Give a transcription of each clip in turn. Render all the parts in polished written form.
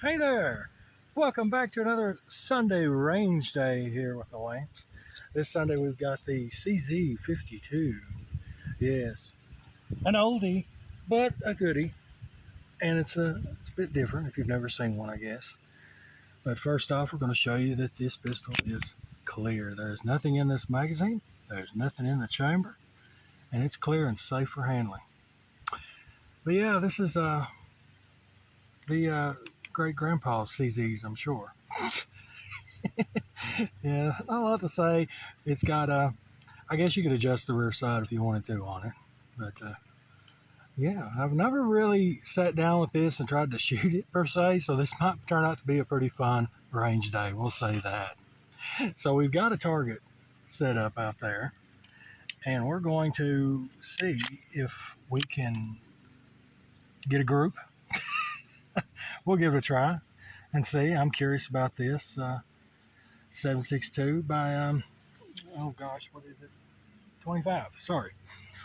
Hey there! Welcome back to another Sunday range day here with the Lance. This Sunday we've got the CZ52. Yes, an oldie, but a goodie. And it's a bit different if you've never seen one, I guess. But first off, we're going to show you that this pistol is clear. There's nothing in this magazine, there's nothing in the chamber, and it's clear and safe for handling. But yeah, this is the great-grandpa CZs, I'm sure. Yeah, not a lot to say. It's got I guess you could adjust the rear side if you wanted to on it. But yeah, I've never really sat down with this and tried to shoot it per se, so this might turn out to be a pretty fun range day. We'll say that. So we've got a target set up out there, and we're going to see if we can get a group. We'll give it a try and see. I'm curious about this 762 by oh gosh, what is it? 25. Sorry.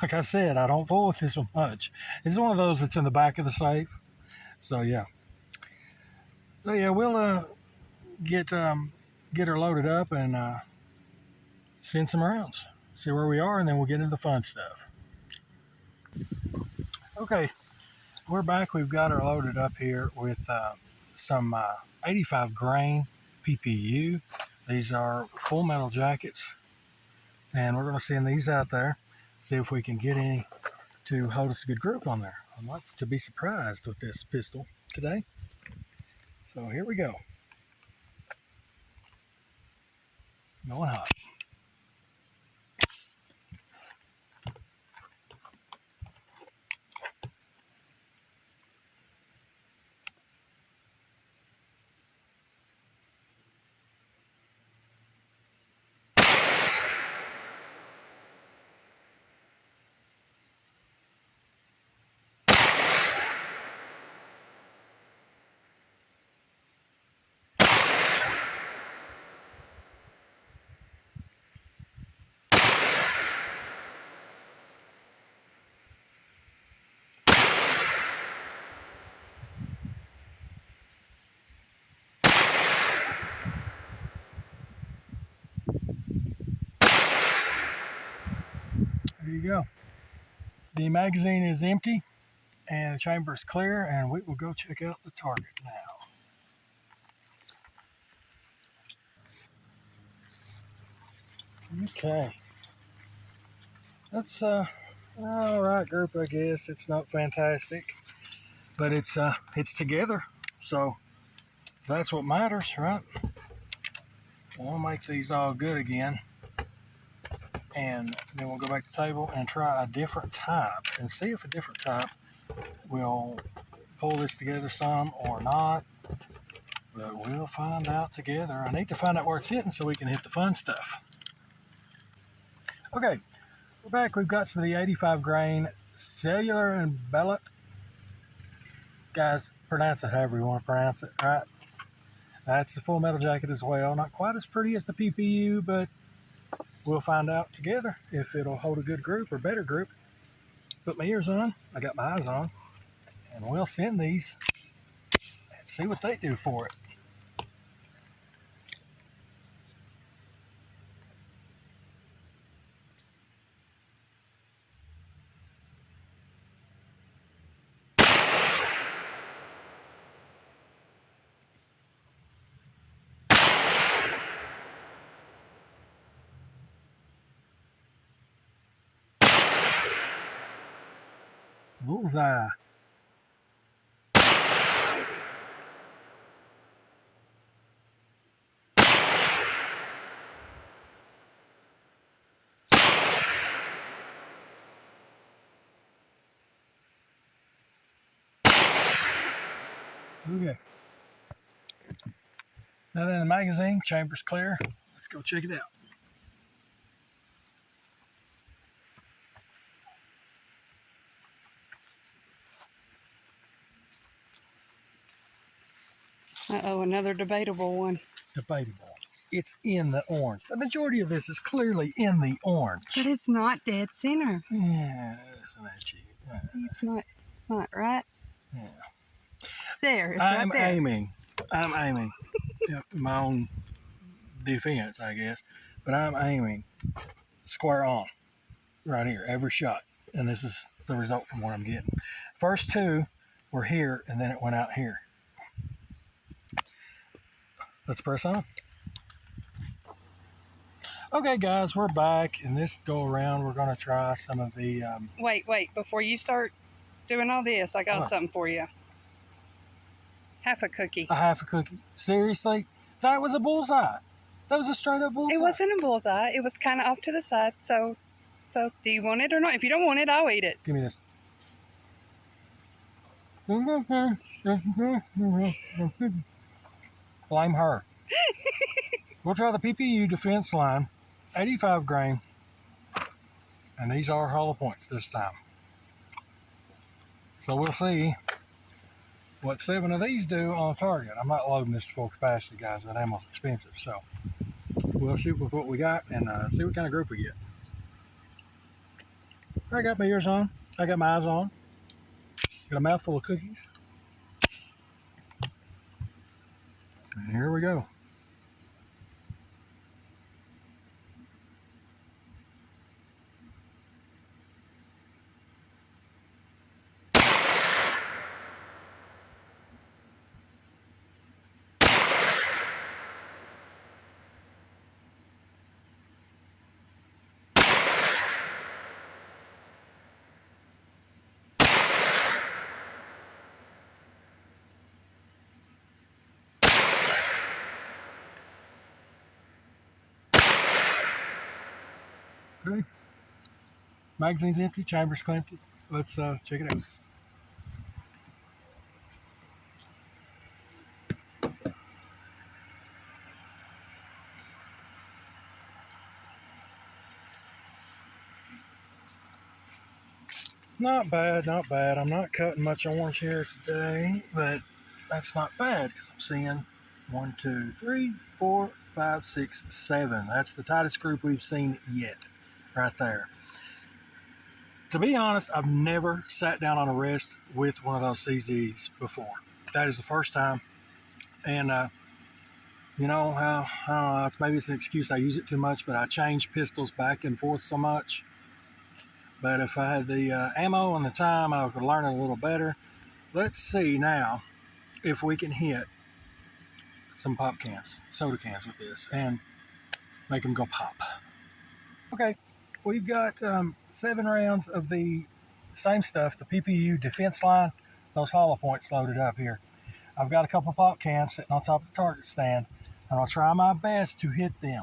Like I said, I don't fool with this one much. This is one of those that's in the back of the safe. So yeah. So yeah, we'll get her loaded up and send some rounds. See where we are, and then we'll get into the fun stuff. Okay, we're back. We've got her loaded up here with some 85 grain PPU. These are full metal jackets, and we're going to send these out there, see if we can get any to hold us a good group on there. I'd like to be surprised with this pistol today. So here we go. Going hot. There you go. The magazine is empty and the chamber is clear, and we will go check out the target now. Okay. That's all right group, I guess. It's not fantastic, but it's together. So that's what matters, right? We'll make these all good again, and then we'll go back to the table and try a different type and see if a different type will pull this together some or not. But we'll find out together. I need to find out where it's hitting so we can hit the fun stuff. Okay, we're back. We've got some of the 85 grain cellular and bellet. Guys, pronounce it however you want to pronounce it, right? That's the full metal jacket as well. Not quite as pretty as the PPU, but we'll find out together if it'll hold a good group or better group. Put my ears on. I got my eyes on. And we'll send these and see what they do for it. Bullseye. Okay. Now then, the magazine, chamber's clear. Let's go check it out. Uh-oh, another debatable one. Debatable. It's in the orange. The majority of this is clearly in the orange. But it's not dead center. Yeah, isn't that cheap? It's not right. Yeah. There, it's I'm right there. aiming I'm aiming in my own defense, I guess, but I'm aiming square on right here every shot, and this is the result from what I'm getting. First two were here, and then it went out here. Let's press on. Okay, guys, we're back, and this go around we're going to try some of the. Wait, before you start doing all this, I got something for you. Half a cookie. A half a cookie? Seriously? That was a bullseye. That was a straight up bullseye. It wasn't a bullseye. It was kind of off to the side. So do you want it or not? If you don't want it, I'll eat it. Give me this. Blame her. We'll try the PPU defense line, 85 grain, and these are hollow points this time. So we'll see what 7 of these do on a target. I'm not loading this to full capacity, guys. That ammo's expensive, so we'll shoot with what we got and see what kind of group we get. I got my ears on. I got my eyes on. Got a mouthful of cookies. And here we go. Okay. Magazine's empty, chamber's empty. Let's check it out. Not bad, not bad. I'm not cutting much orange here today, but that's not bad because I'm seeing 1, 2, 3, 4, 5, 6, 7. That's the tightest group we've seen yet, right there. To be honest, I've never sat down on a rest with one of those CZs before. That is the first time, and you know how I don't know. Maybe it's an excuse. I use it too much, but I change pistols back and forth so much. But if I had the ammo and the time, I could learn it a little better. Let's see now if we can hit some pop cans, soda cans with this, and make them go pop. Okay, we've got 7 rounds of the same stuff, the PPU defense line, those hollow points loaded up here. I've got a couple pop cans sitting on top of the target stand, and I'll try my best to hit them.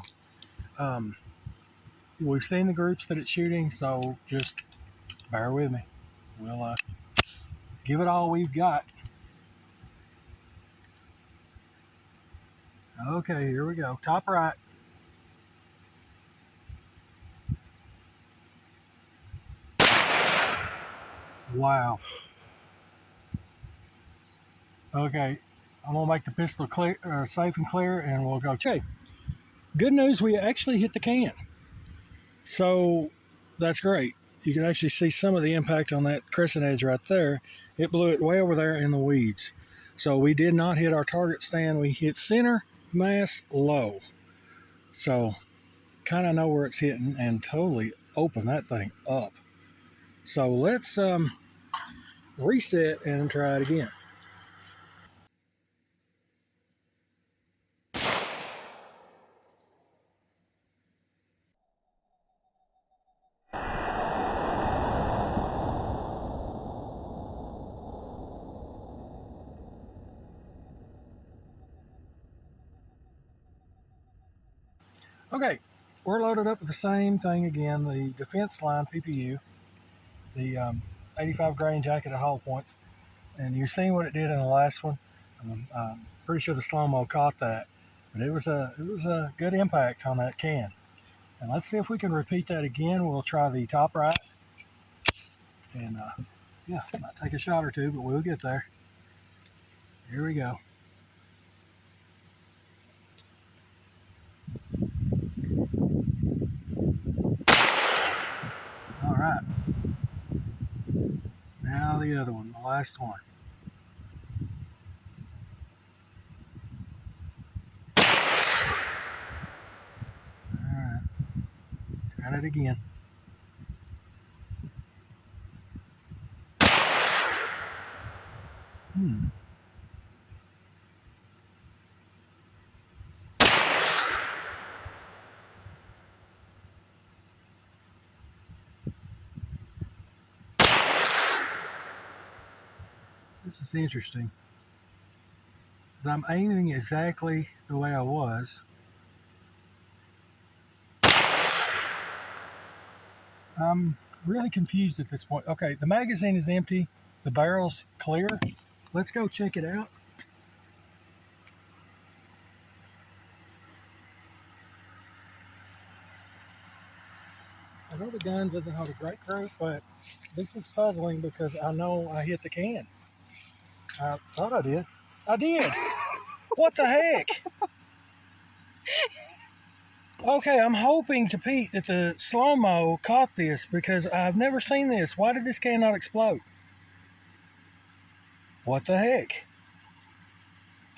We've seen the groups that it's shooting, so just bear with me. We'll give it all we've got. Okay, here we go. Top right. Wow. Okay, I'm gonna make the pistol clear, safe and clear, and we'll go check. Good news, we actually hit the can. So that's great. You can actually see some of the impact on that crescent edge right there. It blew it way over there in the weeds. So we did not hit our target stand. We hit center, mass, low. So kind of know where it's hitting and totally open that thing up. So let's reset and try it again. Okay, we're loaded up with the same thing again, the defense line PPU, the 85 grain jacket at hollow points, and you've seen what it did in the last one. I'm pretty sure the slow-mo caught that, but it was a good impact on that can. And let's see if we can repeat that again. We'll try the top right, and yeah, might take a shot or two, but we'll get there. Here we go. All right. Now the other one, the last one. it again. This is interesting. Because I'm aiming exactly the way I was. I'm really confused at this point. Okay, the magazine is empty. The barrel's clear. Let's go check it out. I know the gun doesn't hold a great grip, but this is puzzling because I know I hit the can. I thought I did. I did. What the heck? Okay, I'm hoping to Pete that the slow-mo caught this because I've never seen this. Why did this can not explode? What the heck?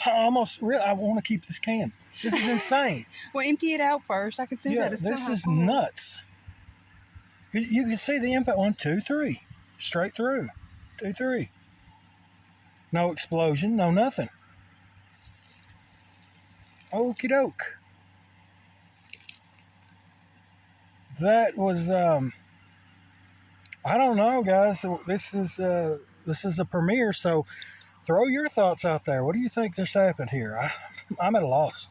I want to keep this can. This is insane. Well, empty it out first. I can see that. It's this is full. nuts. You can see the impact. 1, 2, 3. Straight through. 2, 3. No explosion, no nothing. Okie doke. That was I don't know, guys. This is a premiere, so throw your thoughts out there. What do you think just happened here? I'm at a loss.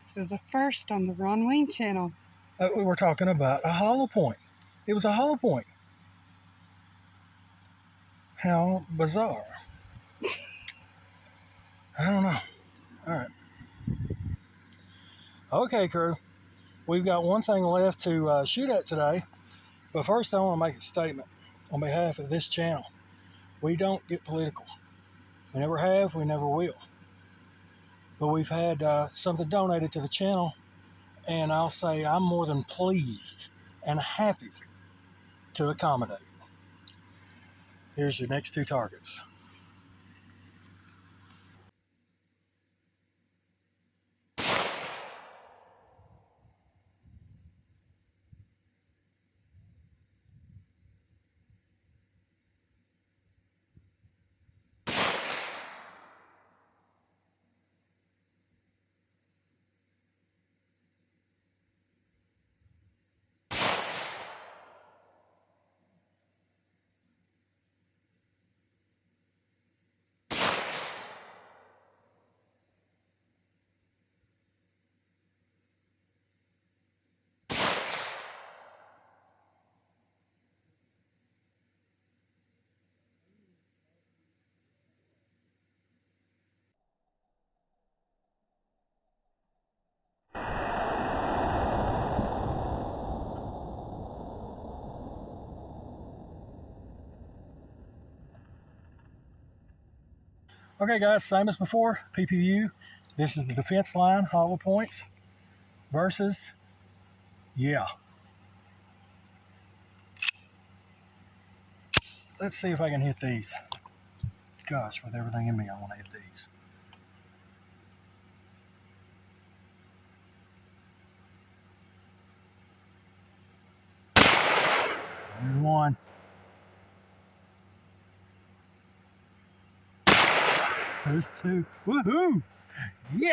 This is the first on the Ron Wayne channel. We were talking about a hollow point. It was a hollow point. How bizarre. I don't know. All right. Okay, crew. We've got one thing left to shoot at today. But first, I want to make a statement on behalf of this channel. We don't get political. We never have. We never will. But we've had something donated to the channel, and I'll say I'm more than pleased and happy to accommodate. Here's your next 2 targets. Okay, guys, same as before, PPU. This is the defense line, hollow points, versus, yeah. Let's see if I can hit these. Gosh, with everything in me, I want to hit these. There's one. There's 2. Woohoo! Yeah!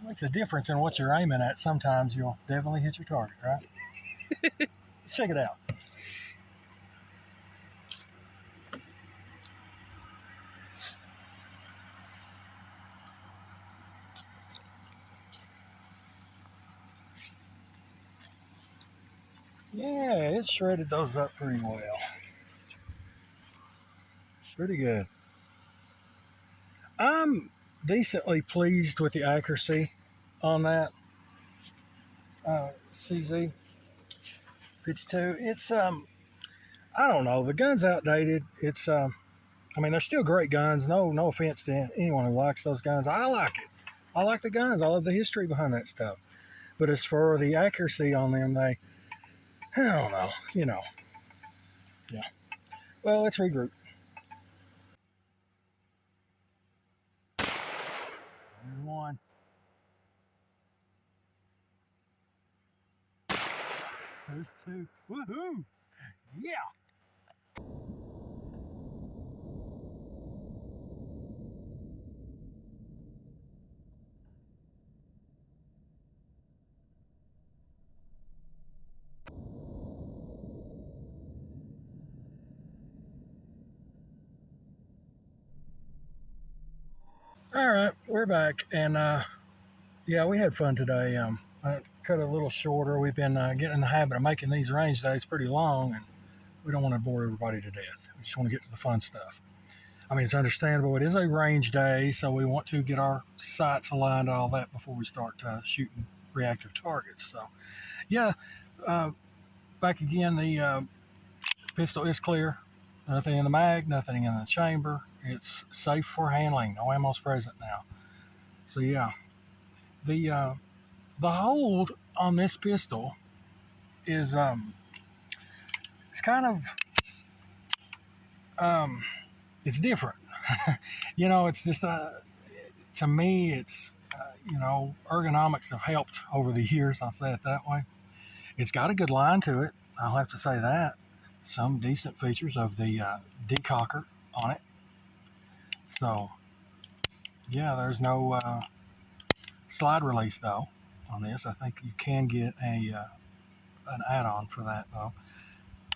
Makes a difference in what you're aiming at. Sometimes you'll definitely hit your target, right? Let's check it out. Yeah, it shredded those up pretty well. Pretty good. I'm decently pleased with the accuracy on that CZ52. It's I don't know, the gun's outdated. It's I mean, they're still great guns. No offense to anyone who likes those guns. I like it. I like the guns. I love the history behind that stuff. But as for the accuracy on them, I don't know. Yeah. Well, let's regroup. There's one. this too. Woohoo! Yeah! All right, we're back, and yeah, we had fun today. I cut it a little shorter. We've been getting in the habit of making these range days pretty long, and we don't want to bore everybody to death. We just want to get to the fun stuff. I mean, it's understandable. It is a range day, so we want to get our sights aligned, all that before we start shooting reactive targets. So, yeah, uh, back again. The pistol is clear. Nothing in the mag, nothing in the chamber. It's safe for handling. No ammo's present now. So yeah, the hold on this pistol is it's kind of it's different. It's just to me it's ergonomics have helped over the years. I'll say it that way. It's got a good line to it. I'll have to say that. Some decent features of the decocker on it. So yeah, there's no slide release though on this. I think you can get an add-on for that though.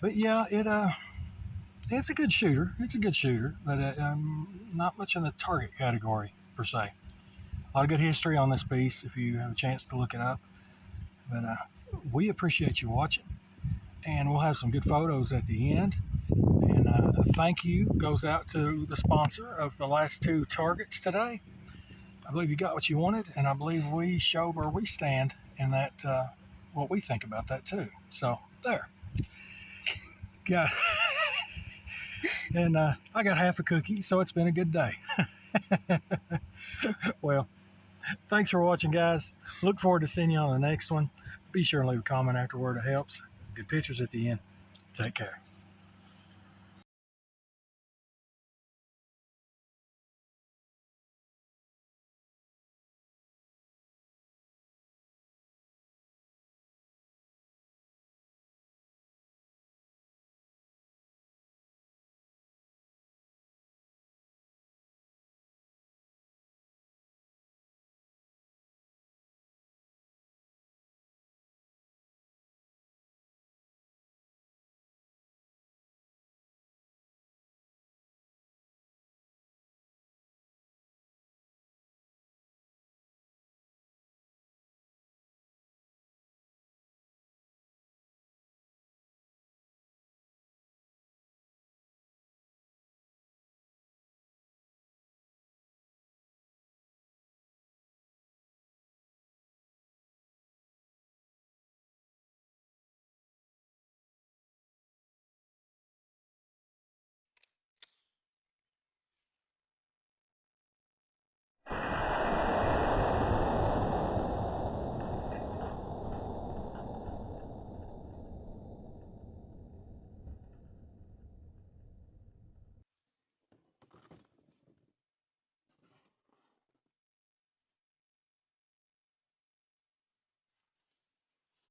But yeah, it's a good shooter. It's a good shooter, but not much in the target category per se. A lot of good history on this piece if you have a chance to look it up. But we appreciate you watching, and we'll have some good photos at the end. And thank you goes out to the sponsor of the last two targets today. I believe you got what you wanted, and I believe we showed where we stand in that, what we think about that too. So there. Yeah. And I got half a cookie, so it's been a good day. Well, thanks for watching, guys. Look forward to seeing you on the next one. Be sure and leave a comment afterward. It helps. Good pictures at the end. Take care.